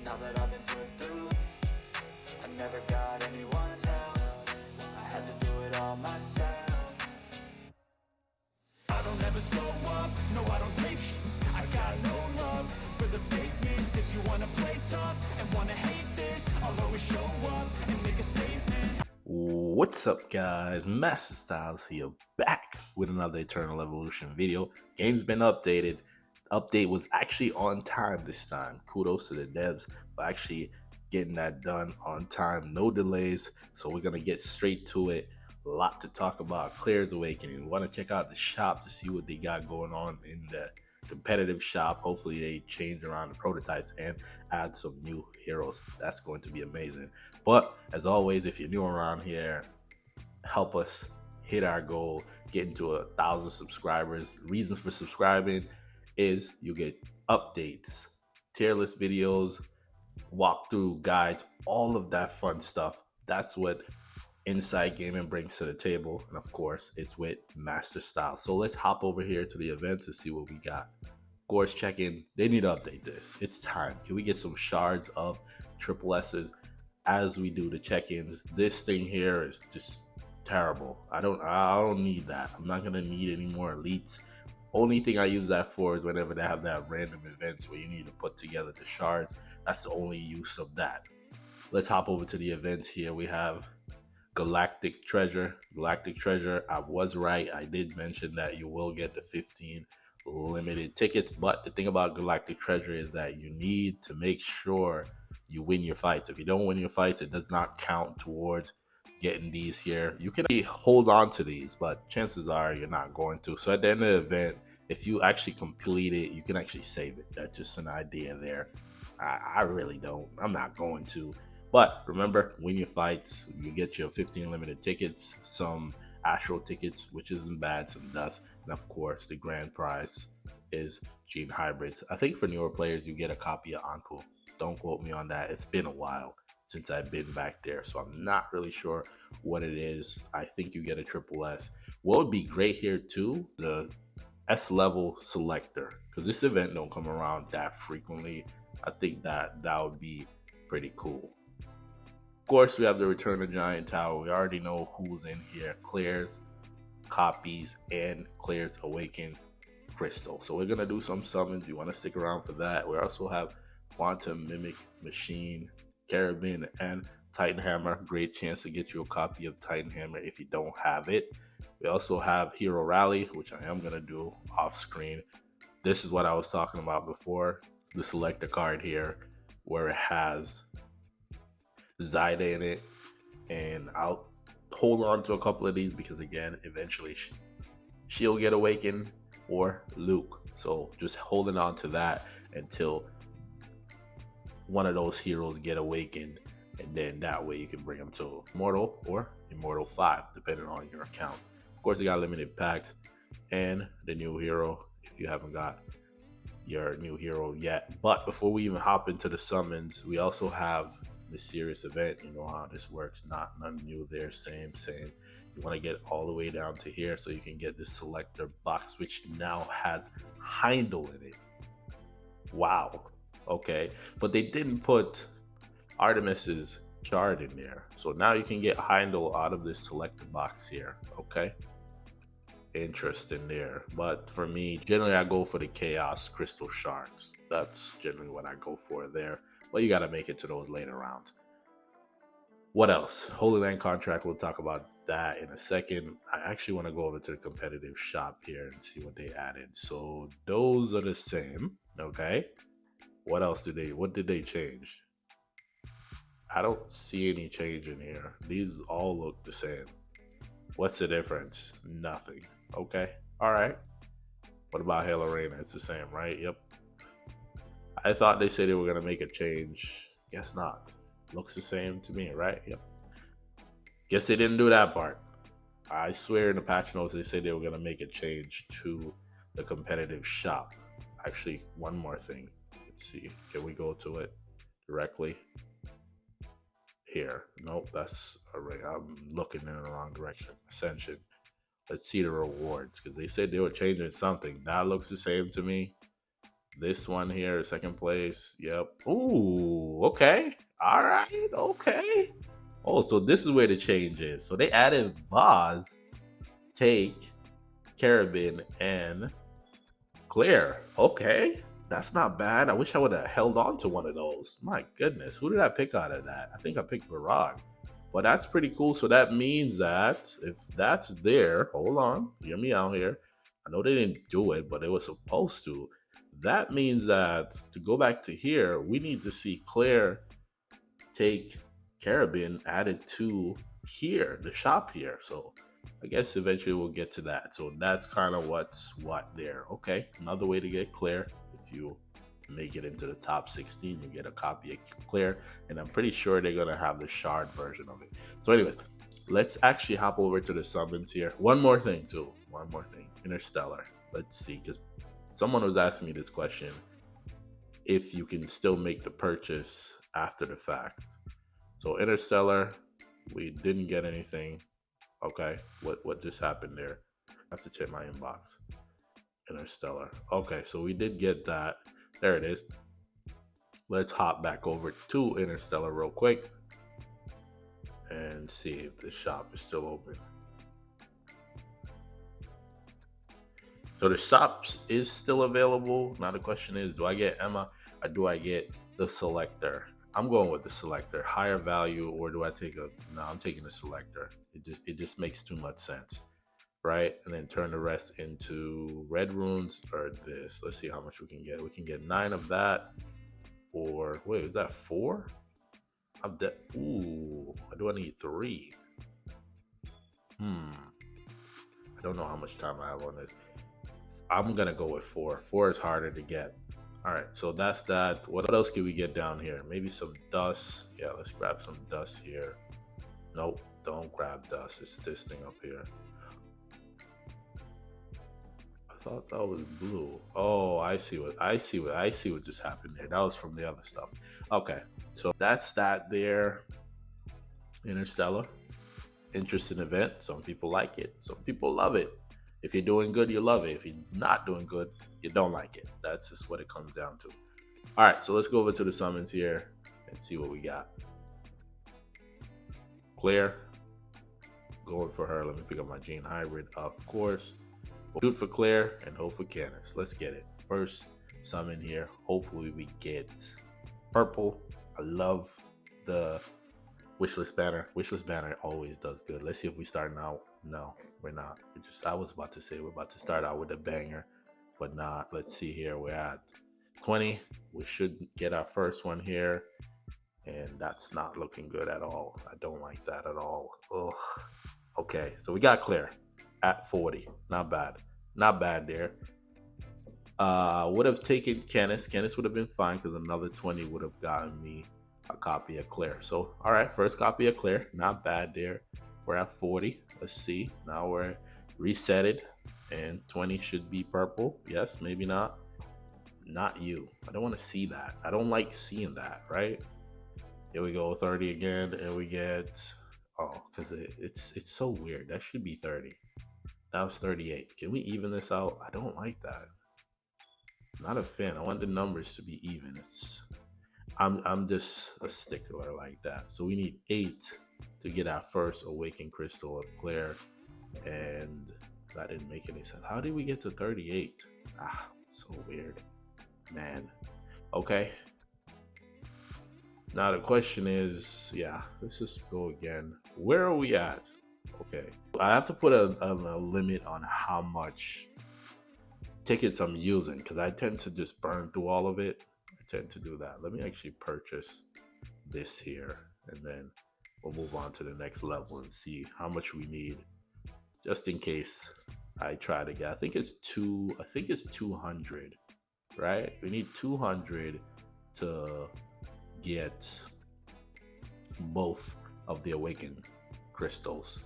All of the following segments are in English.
now that I've been put through. I never got anyone's help, I had to do it all myself. I don't ever slow up, no I don't take sh**. I got no love for the fakeness. If you wanna play tough and wanna hate this, I'll always show up and make a statement. What's up, guys? Master Styles here, back with another Eternal Evolution video. Game's been updated. Update was actually on time this time. Kudos to the devs for actually getting that done on time, no delays. So we're gonna get straight to it. A lot to talk about. Claire's Awakening. We want to check out the shop to see what they got going on in the competitive shop. Hopefully they change around the prototypes and add some new heroes. That's going to be amazing. But as always, if you're new around here, help us hit our goal, get into 1,000 subscribers. Reasons for subscribing is you get updates, tier list videos, walkthrough guides, all of that fun stuff. That's what Inside Gaming brings to the table, and of course it's with Master Style. So let's hop over here to the event to see what we got. Of course, check-in, they need to update this. It's time. Can we get some shards of triple S's as we do the check-ins? This thing here is just terrible. I don't need that. I'm not gonna need any more elites. Only thing I use that for is whenever they have that random events where you need to put together the shards. That's the only use of that. Let's hop over to the events here. We have Galactic Treasure. I was right. I did mention that you will get the 15 limited tickets, but the thing about Galactic Treasure is that you need to make sure you win your fights. If you don't win your fights, it does not count towards getting these here. You can hold on to these, but chances are you're not going to. So at the end of the event, if you actually complete it, you can actually save it. That's just an idea there. I really don't. I'm not going to. But remember, win your fights. You get your 15 limited tickets, some astral tickets, which isn't bad, some dust, and of course, the grand prize is Gene Hybrids. I think for newer players, you get a copy of Anpu. Don't quote me on that. It's been a while since I've been back there, so I'm not really sure what it is. I think you get a triple S. What would be great here too, the S level selector, because this event don't come around that frequently. I think that would be pretty cool. Of course, we have the Return of Giant Tower. We already know who's in here. Claire's copies and Claire's Awakened Crystal. So we're going to do some summons. You want to stick around for that. We also have Quantum Mimic Machine, Carabin, and Titan Hammer. Great chance to get you a copy of Titan Hammer if you don't have it. We also have Hero Rally, which I am going to do off screen. This is what I was talking about before. The selector card here where it has Zyda in it, and I'll hold on to a couple of these because again, eventually she'll get awakened, or Luke. So just holding on to that until one of those heroes get awakened, and then that way you can bring them to Immortal or Immortal 5 depending on your account. Of course, you got limited packs and the new hero if you haven't got your new hero yet. But before we even hop into the summons, we also have the serious event. You know how this works. Nothing new there. Same. You want to get all the way down to here so you can get this selector box, which now has Heimdall in it. Wow. Okay, but they didn't put Artemis's shard in there, so now you can get Heimdall out of this selector box here. Okay, interesting there. But for me, generally I go for the Chaos Crystal shards. That's generally what I go for there. But you got to make it to those later rounds. What else? Holy Land contract. We'll talk about that in a second. I actually want to go over to the competitive shop here and see what they added. So those are the same. Okay. What else did they change? I don't see any change in here. These all look the same. What's the difference? Nothing. Okay. All right. What about Hail Arena? It's the same, right? Yep. I thought they said they were going to make a change. Guess not. Looks the same to me, right? Yep. Guess they didn't do that part. I swear in the patch notes they said they were going to make a change to the competitive shop. Actually, one more thing. Let's see. Can we go to it directly? Here. Nope, that's alright. I'm looking in the wrong direction. Ascension. Let's see the rewards, because they said they were changing something. That looks the same to me. This one here, second place. Yep. Ooh, okay. All right, okay. Oh, so this is where the change is. So they added Vaz, Take, Carabin, and Clear. Okay. That's not bad. I wish I would have held on to one of those. My goodness. Who did I pick out of that? I think I picked Varag. But that's pretty cool. So that means that if that's there, hold on, hear me out here. I know they didn't do it, but they were supposed to. That means that to go back to here, we need to see Claire take Carabin added to here, the shop here. So I guess eventually we'll get to that. So that's kind of what's what there. Okay, another way to get Claire. If you make it into the top 16, you get a copy of Claire, and I'm pretty sure they're gonna have the shard version of it. So anyways, let's actually hop over to the summons here. One more thing too. One more thing. Interstellar. Let's see, because someone was asking me this question: if you can still make the purchase after the fact. So Interstellar, we didn't get anything. Okay, what just happened there? I have to check my inbox. Interstellar. Okay, so we did get that. There it is. Let's hop back over to Interstellar real quick and see if the shop is still open. So the shop is still available. Now the question is, do I get Emma or do I get the selector? I'm going with the selector, higher value, or do I take a? No, I'm taking the selector. It just makes too much sense, right? And then turn the rest into red runes or this. Let's see how much we can get. We can get 9 of that, or wait, is that 4? I'm dead. Ooh, do I need 3? I don't know how much time I have on this. I'm gonna go with 4. 4 is harder to get. All right, so that's that. What else can we get down here? Maybe some dust. Yeah, let's grab some dust here. Nope, don't grab dust. It's this thing up here. I thought that was blue. Oh, I see what just happened there. That was from the other stuff. Okay, so that's that there. Interstellar. Interesting event. Some people like it. Some people love it. If you're doing good, you love it. If you're not doing good, you don't like it. That's just what it comes down to. All right, so let's go over to the summons here and see what we got. Claire, going for her. Let me pick up my Gene Hybrid, of course. We'll shoot for Claire and hope for Candace. Let's get it. First summon here. Hopefully we get purple. I love the wishlist banner. Wishlist banner always does good. Let's see if we start now. No, we're not. I was about to say we're about to start out with a banger, but not. Let's see here. We're at 20. We should get our first one here, and that's not looking good at all. I don't like that at all. Ugh. Okay, so we got Claire at 40. Not bad. Not bad there. Would have taken Candace. Candace would have been fine because another 20 would have gotten me a copy of Claire. So, all right, first copy of Claire. Not bad there. We're at 40. Let's see. Now we're resetted, and 20 should be purple. Yes, maybe not. Not you. I don't want to see that. I don't like seeing that, right? Here we go, 30 again, and we get, oh, because it's so weird. That should be 30. Now it's 38. Can we even this out? I don't like that. Not a fan. I want the numbers to be even. I'm just a stickler like that. So we need 8 to get our first awakened crystal of Claire, and that didn't make any sense. How did we get to 38? So weird, man. Okay, now the question is, yeah, let's just go again. Where are we at? Okay, I have to put a limit on how much tickets I'm using because I tend to just burn through all of it. I tend to do that. Let me actually purchase this here, and then we'll move on to the next level and see how much we need, just in case I try to get. I think it's 200, right? We need 200 to get both of the awakened crystals.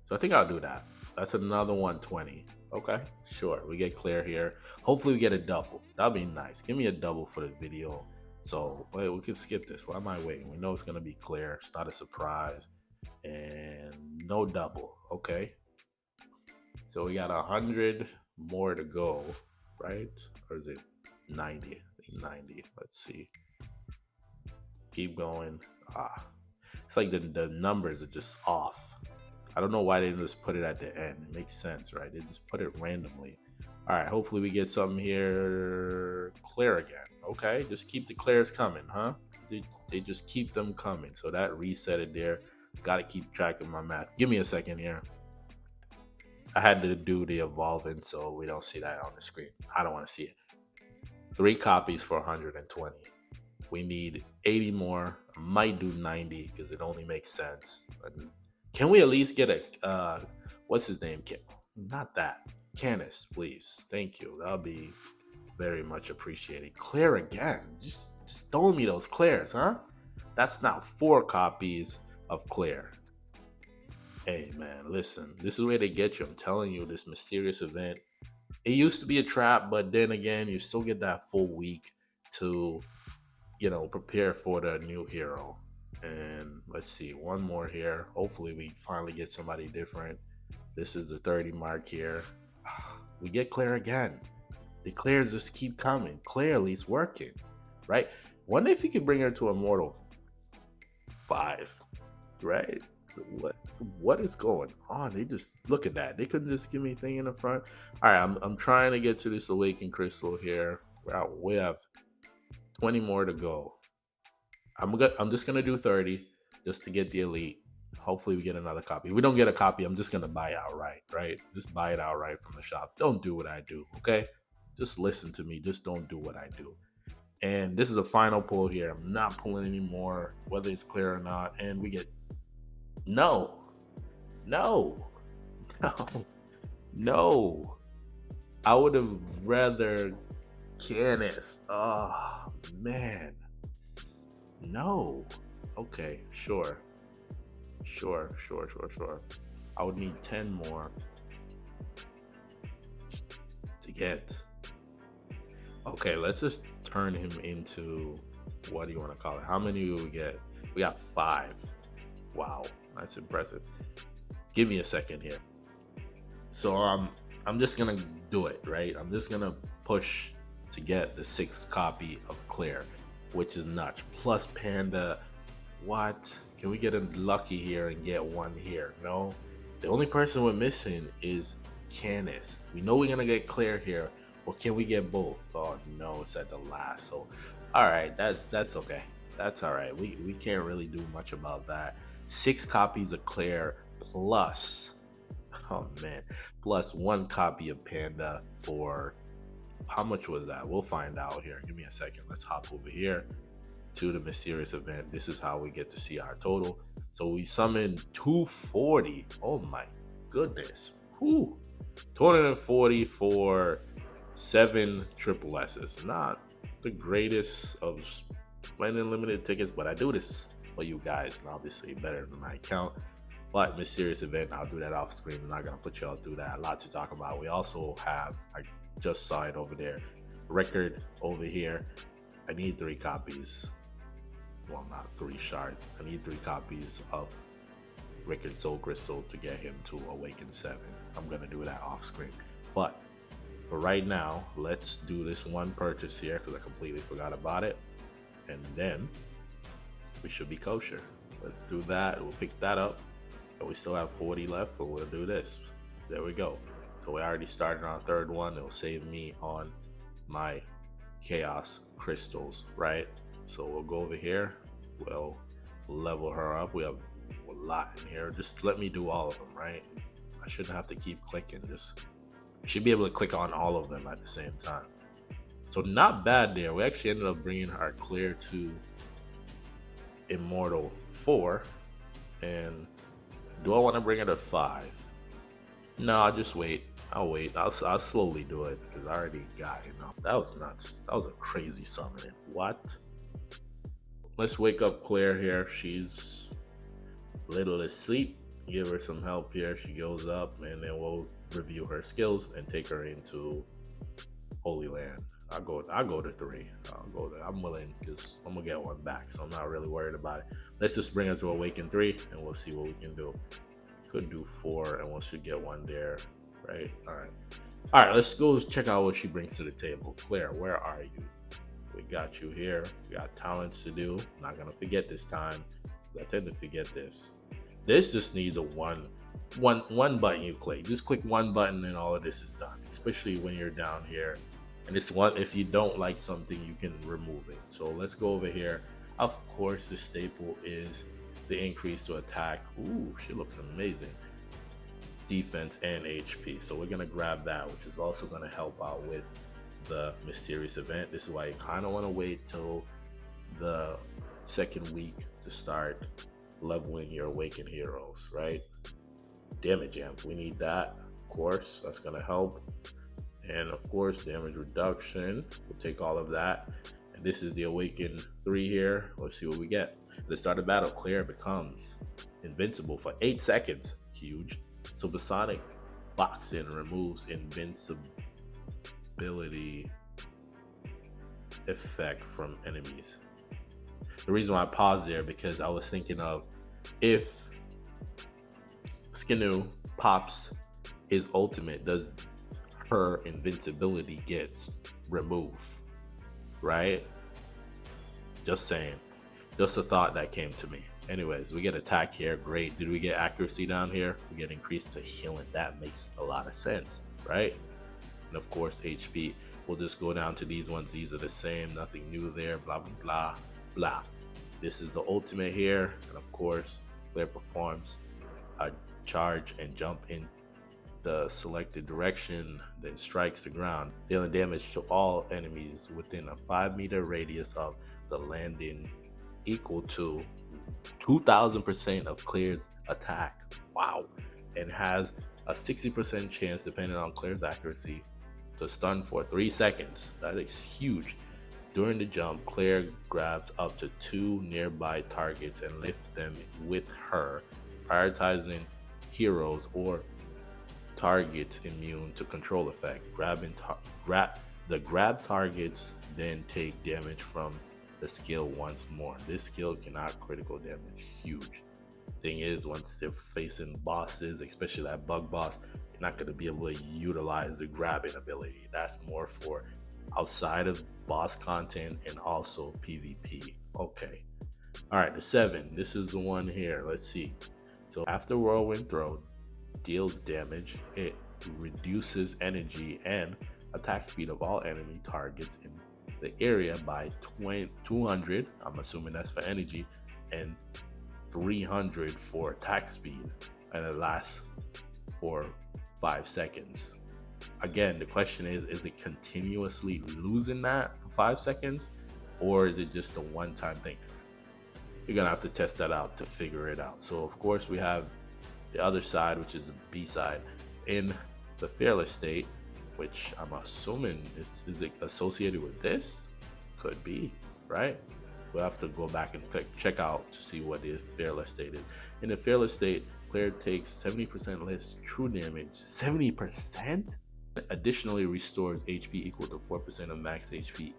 So I think I'll do that. That's another 120. Okay, sure. We get Claire here. Hopefully we get a double. That'll be nice. Give me a double for the video. So wait, we can skip this. Why am I waiting? We know it's gonna be Claire. It's not a surprise. And no double. Okay. So we got 100 more to go, right? Or is it 90. 90. Let's see. Keep going. It's like the numbers are just off. I don't know why they didn't just put it at the end. It makes sense, right? They just put it randomly. All right, hopefully we get something here. Clear again. Okay, just keep the clears coming, huh? They just keep them coming. So that reset it there. Got to keep track of my math. Give me a second here. I had to do the evolving so we don't see that on the screen. I don't want to see it. 3 copies for 120. We need 80 more. I might do 90 because it only makes sense. Can we at least get a what's his name? Not that. Canis, please. Thank you. That'll be very much appreciated. Clear again. Just throw me those clears, huh? That's now 4 copies of clear. Hey man, listen. This is where they get you. I'm telling you, this mysterious event. It used to be a trap, but then again, you still get that full week to, prepare for the new hero. And let's see, one more here. Hopefully we finally get somebody different. This is the 30 mark here. We get Claire again. The Claires just keep coming. Claire at least working, right? Wonder if you could bring her to Immortal 5, right? What is going on? They just look at that. They couldn't just give me a thing in the front. All right, I'm trying to get to this Awakened Crystal here. We have 20 more to go. I'm just gonna do 30 just to get the elite. Hopefully we get another copy. If we don't get a copy, I'm just gonna buy outright, right? Just buy it outright from the shop. Don't do what I do, okay? Just listen to me. Just don't do what I do. And this is a final pull here. I'm not pulling anymore, whether it's clear or not. And we get no. I would have rather Canis. Oh man. No. Okay, sure. I would need 10 more to get. Okay, let's just turn him into, what do you want to call it? How many do we get? We got 5. Wow, that's impressive. Give me a second here. So I'm just gonna do it, right? I'm just gonna push to get the 6th copy of Claire, which is nuts. Plus Panda. What? Can we get a lucky here and get 1 here? No. The only person we're missing is Canis. We know we're gonna get Claire here, but can we get both? Oh no, it's at the last. So all right, that's okay. That's all right. We can't really do much about that. 6 copies of Claire plus, oh man, plus 1 copy of Panda for, how much was that? We'll find out here. Give me a second. Let's hop over here to the mysterious event. This is how we get to see our total. So we summoned 240. Oh my goodness. Whew. 240 for 7 triple S's. Not the greatest of spending limited tickets, but I do this for you guys, and obviously better than my account. But mysterious event, I'll do that off screen. I'm not gonna put y'all through that. A lot to talk about. We also have, I just saw it over there, record over here. I need 3 copies. Well, not 3 shards. I need 3 copies of Rickard Soul Crystal to get him to Awaken 7. I'm gonna do that off screen. But for right now, let's do this one purchase here because I completely forgot about it. And then we should be kosher. Let's do that. We'll pick that up. And we still have 40 left, but we'll do this. There we go. So we already started on 3rd one. It'll save me on my Chaos Crystals, right? So we'll go over here. We'll level her up. We have a lot in here. Just let me do all of them, right? I shouldn't have to keep clicking. I should be able to click on all of them at the same time. So not bad there. We actually ended up bringing our Clear to Immortal 4. And do I want to bring it to 5? No, I'll just wait. I'll wait. I'll slowly do it because I already got enough. That was nuts. That was a crazy summoning. What? Let's wake up Claire here. She's a little asleep. Give her some help here. She goes up, and then we'll review her skills and take her into Holy Land. I'll go to 3. I'll go there. I'm willing because I'm gonna get 1 back, so I'm not really worried about it. Let's just bring her to Awaken 3, and we'll see what we can do. Could do 4, and we should get 1 there. Right? All right. All right, let's go check out what she brings to the table. Claire, where are you? We got you here. We got talents to do. Not gonna forget this time. I tend to forget this. This just needs a one button you click. Just click one button and all of this is done. Especially when you're down here. And it's one, if you don't like something, you can remove it. So let's go over here. Of course, the staple is the increase to attack. Ooh, she looks amazing. Defense and HP. So we're gonna grab that, which is also gonna help out with the mysterious event. This is why you kind of want to wait till the second week to start leveling your awakened heroes, right? Damage amp, we need that, of course. That's gonna help. And of course, damage reduction, we'll take all of that. And this is the awakened 3 here. Let's see what we get. At the start of battle, Claire becomes invincible for 8 seconds. Huge. Supersonic boxing removes invincibility effect from enemies. The reason why I paused there because I was thinking of if Skinu pops his ultimate, does her invincibility gets removed, right? Just saying. Just a thought that came to me. Anyways, we get attack here. Great. Did we get accuracy down here? We get increased to healing. That makes a lot of sense, right? And of course, HP. We'll just go down to these ones. These are the same. Nothing new there. Blah, blah, blah, blah. This is the ultimate here. And of course, Claire performs a charge and jump in the selected direction, then strikes the ground, dealing damage to all enemies within a 5-meter radius of the landing, equal to 2000% of Claire's attack. Wow. And has a 60% chance, depending on Claire's accuracy, to stun for 3 seconds. That is huge. During the jump, Claire grabs up to 2 nearby targets and lifts them with her, prioritizing heroes or targets immune to control effect. The grab targets then take damage from the skill once more. This skill cannot critical damage. Huge. Thing is, once they're facing bosses, especially that bug boss, you're not going to be able to utilize the grabbing ability. That's more for outside of boss content and also PvP. Okay. All right, the 7. This is the one here. Let's see. So after Whirlwind Throw deals damage, it reduces energy and attack speed of all enemy targets in the area by 200. I'm assuming that's for energy, and 300 for attack speed, and it lasts for 5 seconds. Again, the question is it continuously losing that for 5 seconds, or is it just a one-time thing? You're gonna have to test that out to figure it out. So of course we have the other side, which is the B side. In the fearless state, which I'm assuming is it associated with this? Could be, right? We'll have to go back and check out to see what the fearless state is. In the fearless state, Claire takes 70% less true damage. 70%? Additionally restores HP equal to 4% of max HP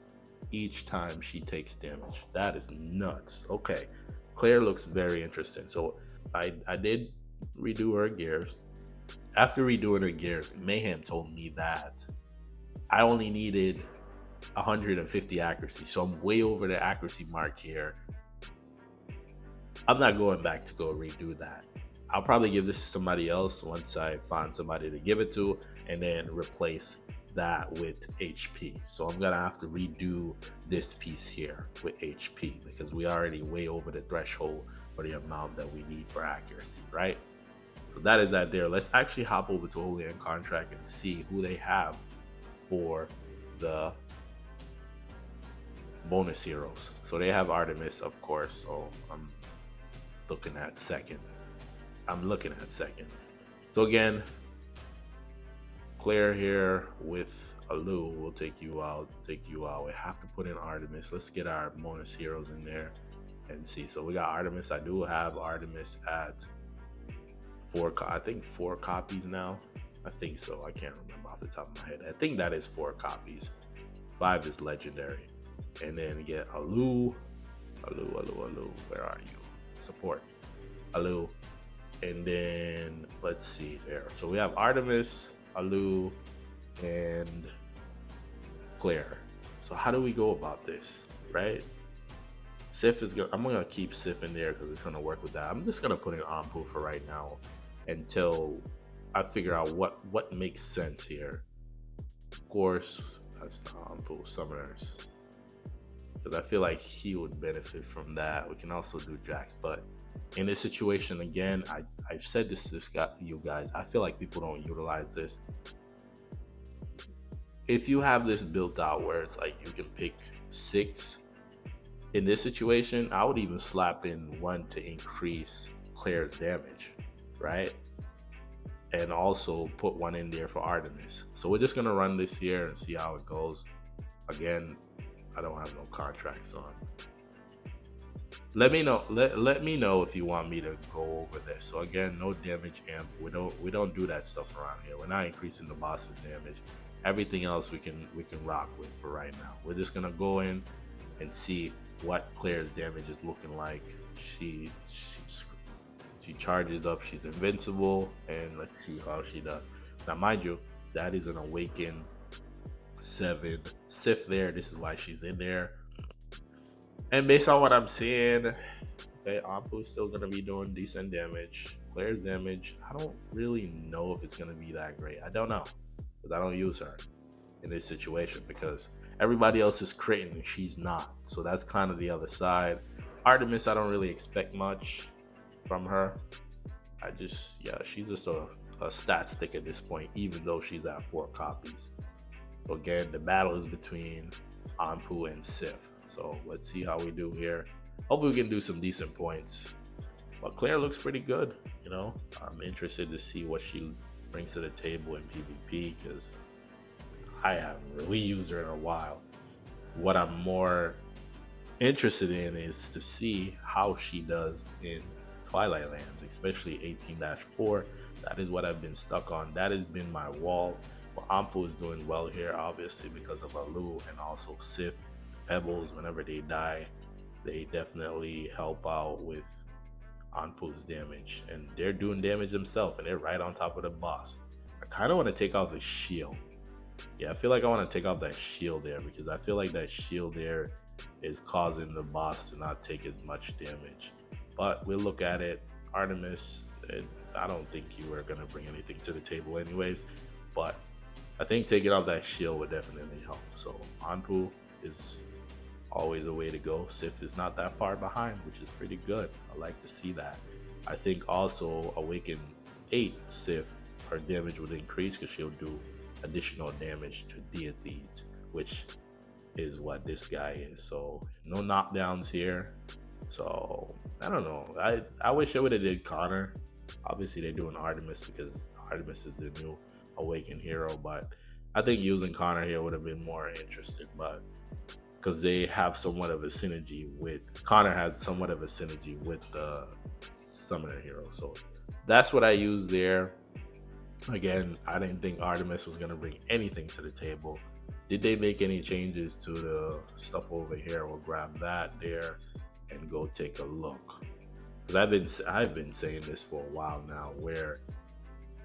each time she takes damage. That is nuts. Okay, Claire looks very interesting. So I did redo her gears. After redoing her gears, Mayhem told me that I only needed 150 accuracy, so I'm way over the accuracy mark here. I'm not going back to go redo that. I'll probably give this to somebody else once I find somebody to give it to, and then replace that with HP. So I'm gonna have to redo this piece here with HP because we already way over the threshold for the amount that we need for accuracy, right? So that is that there. Let's actually hop over to Holy End Contract and see who they have for the bonus heroes. So they have Artemis, of course. So I'm looking at second. So again, Claire here with Alu will take you out. We have to put in Artemis. Let's get our bonus heroes in there and see. So we got Artemis. I do have Artemis at 4 copies now. I think so. I can't remember off the top of my head. I think that is 4 copies. 5 is legendary. And then get Alu. Where are you? Support. Alu. And then let's see there. So we have Artemis, Alu, and Claire. So how do we go about this, right? Sif is I'm gonna keep Sif in there because it's gonna work with that. I'm just gonna put in Anpu for right now until I figure out what makes sense here. Of course, that's the Anpu summoners, because I feel like he would benefit from that. We can also do Jax, but in this situation again, I've said this you guys. I feel like people don't utilize this. If you have this built out where it's like you can pick 6. In this situation, I would even slap in 1 to increase Claire's damage, right? And also put 1 in there for Artemis. So we're just gonna run this here and see how it goes. Again, I don't have no contracts on. Let me know. Let me know if you want me to go over this. So again, no damage amp. We don't do that stuff around here. We're not increasing the boss's damage. Everything else we can rock with for right now. We're just gonna go in and see what Claire's damage is looking like. She charges up, she's invincible, and let's see how she does. Now mind you, that is an awaken 7 Sif there. This is why she's in there. And based on what I'm seeing, okay, Anpu is still gonna be doing decent damage. Claire's damage, I don't really know if it's gonna be that great. I don't know, because I don't use her in this situation because everybody else is critting and she's not. So that's kind of the other side. Artemis, I don't really expect much from her. She's just a stat stick at this point, even though she's at 4 copies. So again, the battle is between Anpu and Sif. So let's see how we do here. Hopefully we can do some decent points. But Claire looks pretty good, you know. I'm interested to see what she brings to the table in PvP because I haven't really used her in a while. What I'm more interested in is to see how she does in Twilight Lands, especially 18-4. That is what I've been stuck on. That has been my wall. Well, Anpu is doing well here, obviously, because of Alu and also Sif. Pebbles, whenever they die, they definitely help out with Anpu's damage. And they're doing damage themselves, and they're right on top of the boss. I kind of want to take off the shield. Yeah, I feel like I want to take off that shield there because I feel like that shield there is causing the boss to not take as much damage. But we'll look at it. Artemis, I don't think you were going to bring anything to the table anyways. But I think taking off that shield would definitely help. So Anpu is always a way to go. Sif is not that far behind, which is pretty good. I like to see that. I think also Awaken 8 Sif, her damage would increase because she'll do additional damage to deities, which is what this guy is. So no knockdowns here. So I don't know. I wish I would have did Conor. Obviously they're doing Artemis because Artemis is the new Awakened hero, but I think using Conor here would have been more interesting, but because they have somewhat of a synergy with Conor has somewhat of a synergy with the summoner hero. So that's what I used there. Again, I didn't think Artemis was going to bring anything to the table. Did they make any changes to the stuff over here? We'll grab that there and go take a look. Because I've been saying this for a while now, where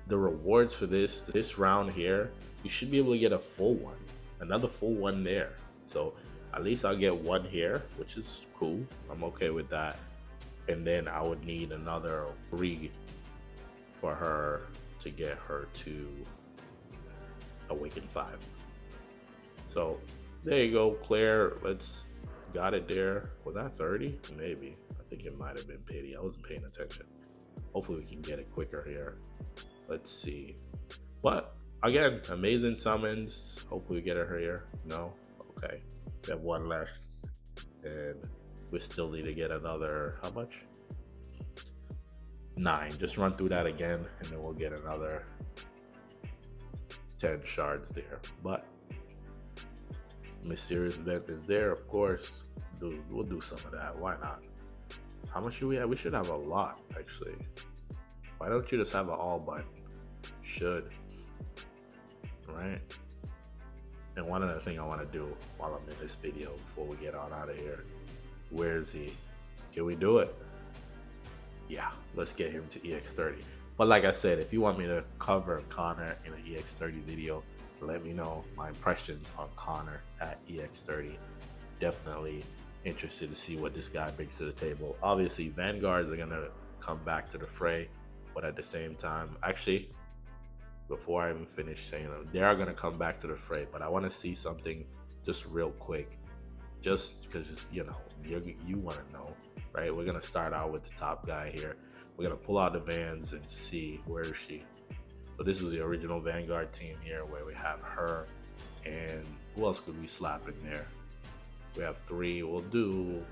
the rewards for this round here, you should be able to get a full one, another full one there. So at least I'll get 1 here, which is cool. I'm okay with that. And then I would need another 3 for her to get her to Awaken 5. So there you go, Claire. Got it there. Was that 30? Maybe. I think it might have been pity. I wasn't paying attention. Hopefully we can get it quicker here. Let's see. But again, amazing summons. Hopefully we get her here. No? Okay. We have 1 left. And we still need to get another, how much? 9. Just run through that again and then we'll get another 10 shards there. But mysterious event is there, of course. We'll do some of that. Why not? How much do we have? We should have a lot, actually. Why don't you just have an all button? Should. Right? And one other thing I want to do while I'm in this video before we get on out of here. Where is he? Can we do it? Yeah, let's get him to EX30. But like I said, if you want me to cover Conor in an EX30 video, Let me know my impressions on Conor at EX30. Definitely interested to see what this guy brings to the table. Obviously, Vanguards are going to come back to the fray, but at the same time, actually, before I even finish saying them, they are going to come back to the fray, but I want to see something just real quick, just because, you want to know, right? We're going to start out with the top guy here. We're going to pull out the Vans and see where is she. So this was the original Vanguard team here, where we have her, and who else could we slap in there? We have three. We'll do,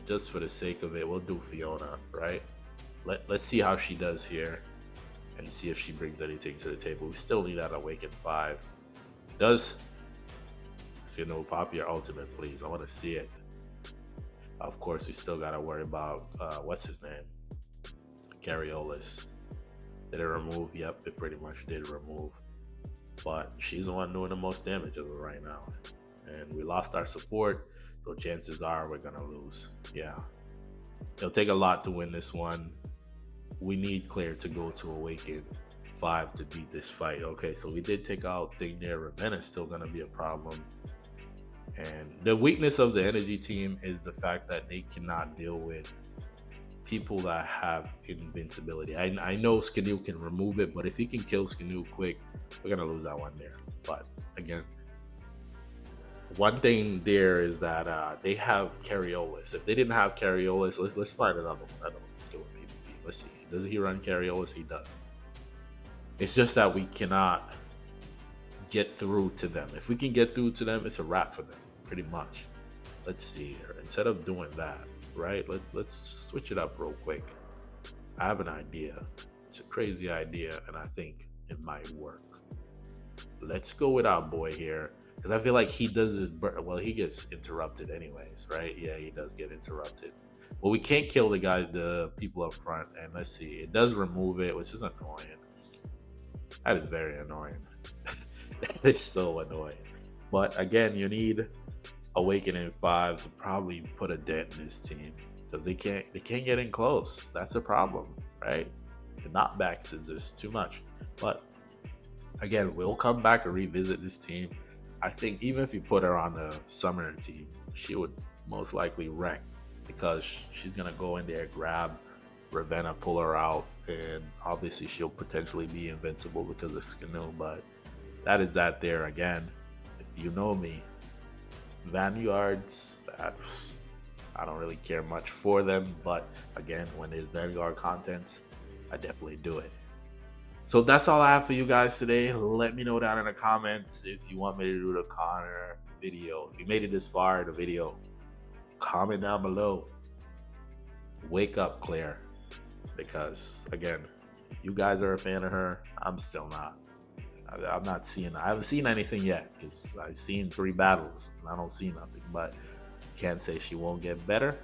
just for the sake of it, we'll do Fiona, right? Let's see how she does here and see if she brings anything to the table. We still need that Awaken 5. Does pop your ultimate, please? I want to see it. Of course, we still got to worry about, what's his name? Carriolis. Did it remove? Yep, it pretty much did remove. But she's the one doing the most damage as of right now. And we lost our support, so chances are we're going to lose. Yeah. It'll take a lot to win this one. We need Claire to go to Awaken 5 to beat this fight. Okay, so we did take out thing there. Ravenna's still going to be a problem. And the weakness of the energy team is the fact that they cannot deal with people that have invincibility. I know Skanu can remove it, but if he can kill Skanu quick, we're going to lose that one there. But again, one thing there is that they have Carriolis. If they didn't have Carriolis, let's find another one. I don't do it PvP. Let's see. Does he run Carriolis? He does. It's just that we cannot get through to them. If we can get through to them, it's a wrap for them, pretty much. Let's see here. Instead of doing that, right? Let's switch it up real quick. I have an idea. It's a crazy idea, and I think it might work. Let's go with our boy here, because I feel like he does his he gets interrupted anyways, right? Yeah, he does get interrupted. Well, we can't kill the people up front, and let's see, it does remove it, which is annoying. That is very annoying. That is so annoying. But again, you need Awakening 5 to probably put a dent in this team, because they can't get in close. That's a problem, right? The knockbacks is just too much. But again, we'll come back and revisit this team. I think even if you put her on the summoner team, she would most likely wreck, because she's gonna go in there, grab Ravenna, pull her out, and obviously she'll potentially be invincible because of Skanu. But that is that there. Again, if you know me, Vanguards, I don't really care much for them, but again, when there's Vanguard contents, I definitely do it. So that's all I have for you guys today. Let me know down in the comments if you want me to do the Conor video. If you made it this far in the video, comment down below. Wake up, Claire, because again, you guys are a fan of her. I'm still not. I'm not seeing. I haven't seen anything yet, because I've seen 3 battles and I don't see nothing. But can't say she won't get better.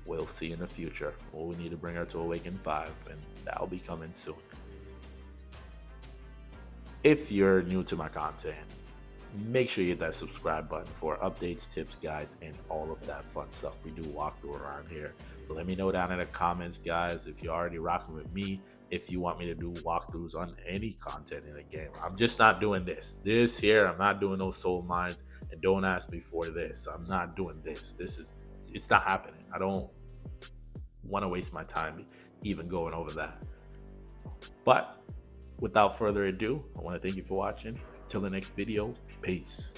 We'll see in the future. Well, we need to bring her to Awaken 5, and that'll be coming soon. If you're new to my content, make sure you hit that subscribe button for updates, tips, guides, and all of that fun stuff we do walkthrough around here. Let me know down in the comments, guys, if you're already rocking with me, if you want me to do walkthroughs on any content in the game. I'm just not doing this. This here, I'm not doing those soul mines, and don't ask me for this. I'm not doing this. It's not happening. I don't want to waste my time even going over that. But without further ado, I want to thank you for watching. Till the next video, peace.